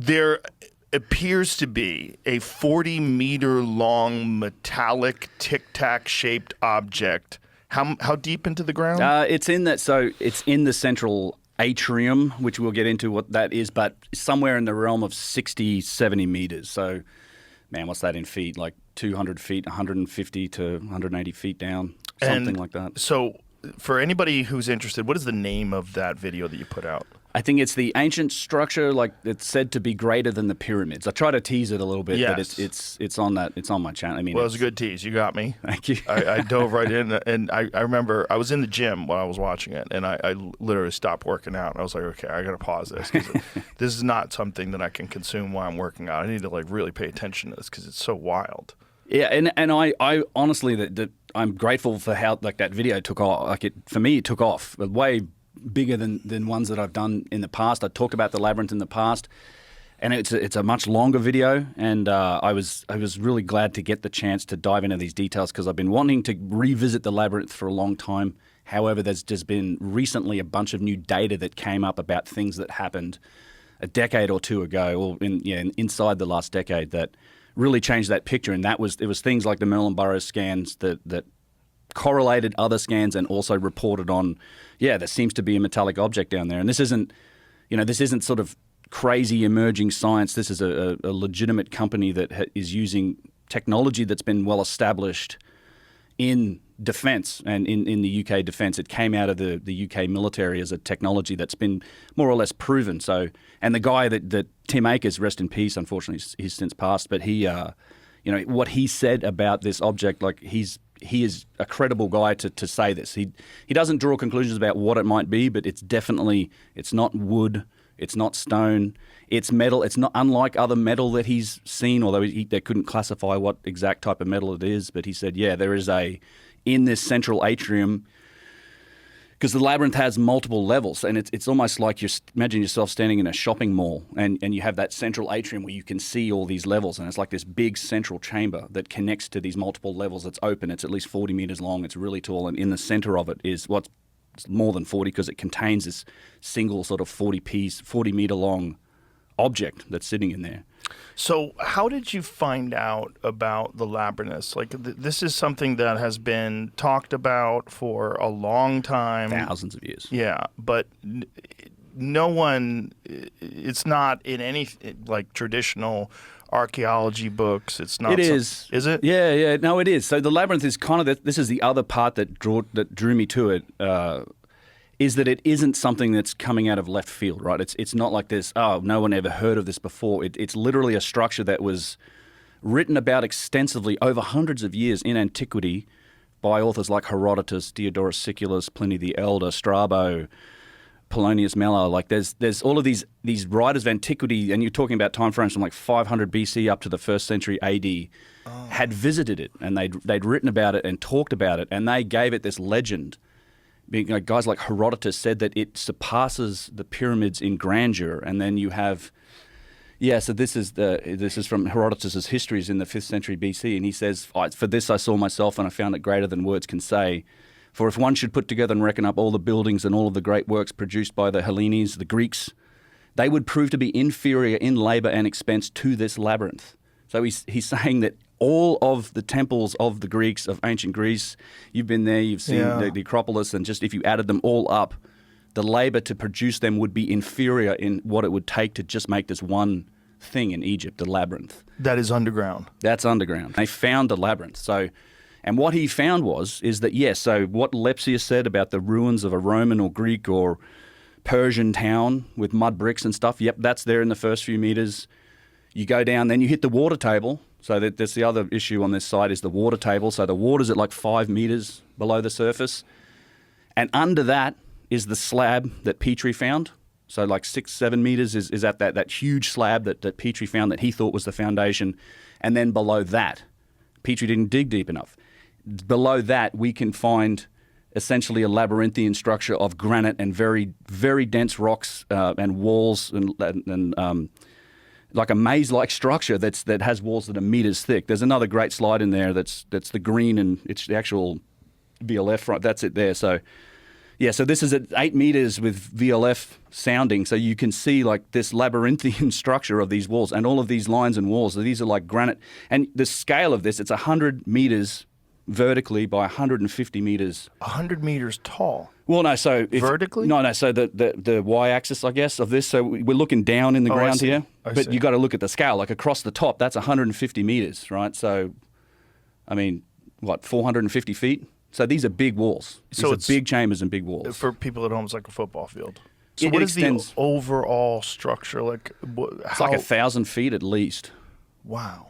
There appears to be a 40-meter long metallic Tic Tac shaped object. How deep into the ground? It's in that. So it's in the central atrium, which we'll get into what that is, but somewhere in the realm of 60, 70 meters. So, man, what's that in feet? Like 200 feet, 150 to 180 feet down, something like that. So, for anybody who's interested, what is the name of that video that you put out? I think it's the ancient structure, like it's said to be greater than the pyramids. I try to tease it a little bit, but it's on my channel. I mean, well, it was a good tease. You got me. Thank you. I dove right in, and I remember I was in the gym while I was watching it, and I literally stopped working out. And I was like, okay, I got to pause this because this is not something that I can consume while I'm working out. I need to like really pay attention to this because it's so wild. Yeah, and I honestly that I'm grateful for how like that video took off. Like for me, it took off way bigger than ones that I've done in the past. I talked about the Labyrinth in the past, and it's a much longer video. And I was really glad to get the chance to dive into these details because I've been wanting to revisit the Labyrinth for a long time. However, there's just been recently a bunch of new data that came up about things that happened a decade or two ago, or inside the last decade, that really changed that picture. And it was things like the Merlin Burrows scans that correlated other scans and also reported on, there seems to be a metallic object down there. And this isn't sort of crazy emerging science. This is a legitimate company that is using technology that's been well established in defence and in the UK defence. It came out of the UK military as a technology that's been more or less proven. So, and the guy that Tim Akers, rest in peace, unfortunately he's since passed, but he, what he said about this object, like he is a credible guy to say this. He doesn't draw conclusions about what it might be, but it's not wood, it's not stone, it's metal. It's not unlike other metal that he's seen, although they couldn't classify what exact type of metal it is. But he said, there is in this central atrium, because the Labyrinth has multiple levels, and it's almost like imagine yourself standing in a shopping mall, and you have that central atrium where you can see all these levels, and it's like this big central chamber that connects to these multiple levels. It's open. It's at least 40 meters long. It's really tall, and in the center of it is what's more than 40 because it contains this single sort of 40 meter long object that's sitting in there. So how did you find out about the Labyrinth? Like, this is something that has been talked about for a long time. Thousands of years. Yeah, but no one, it's not in any, like, traditional archaeology books. It's not. It is. Is it? Yeah. No, it is. So the Labyrinth is kind of, this is the other part that drew me to it, is that it isn't something that's coming out of left field, right? It's not like this, no one ever heard of this before. It's literally a structure that was written about extensively over hundreds of years in antiquity by authors like Herodotus, Diodorus Siculus, Pliny the Elder, Strabo, Polonius Mela. Like there's all of these writers of antiquity, and you're talking about time frames from like 500 BC up to the 1st century AD, had visited it, and they'd written about it and talked about it, and they gave it this legend. Guys like Herodotus said that it surpasses the pyramids in grandeur, and then you have, so this is from Herodotus's Histories in the 5th century BC, and he says, "For this I saw myself, and I found it greater than words can say. For if one should put together and reckon up all the buildings and all of the great works produced by the Hellenes, the Greeks, they would prove to be inferior in labour and expense to this Labyrinth." So he's saying that all of the temples of the Greeks, of ancient Greece, you've been there, you've seen the Acropolis, and just if you added them all up, the labour to produce them would be inferior in what it would take to just make this one thing in Egypt, the Labyrinth. That is underground. That's underground. They found the Labyrinth. So, and what he found is that, so what Lepsius said about the ruins of a Roman or Greek or Persian town with mud bricks and stuff, that's there in the first few meters. You go down, then you hit the water table. So that's the other issue on this site is the water table. So the water's at like 5 meters below the surface. And under that is the slab that Petrie found. So like 6-7 meters is at that huge slab that Petrie found that he thought was the foundation. And then below that, Petrie didn't dig deep enough. Below that, we can find essentially a labyrinthian structure of granite and very, very dense rocks and walls and like a maze-like structure that has walls that are meters thick. There's another great slide in there that's the green, and it's the actual VLF front. That's it there. So Yeah, so this is at 8 meters with VLF sounding, so you can see like this labyrinthian structure of these walls and all of these lines and walls. So these are like granite. And the scale of this, it's 100 meters vertically by 150 meters. 100 meters tall. Well, no, so vertically? No, so the y-axis, I guess, of this. So we're looking down in the ground here, but you got to look at the scale. Like across the top, that's 150 meters, right? So, I mean, what, 450 feet? So these are big walls. These are big chambers and big walls. For people at home, it's like a football field. So It what is extends- the overall structure like? It's like 1,000 feet at least. Wow.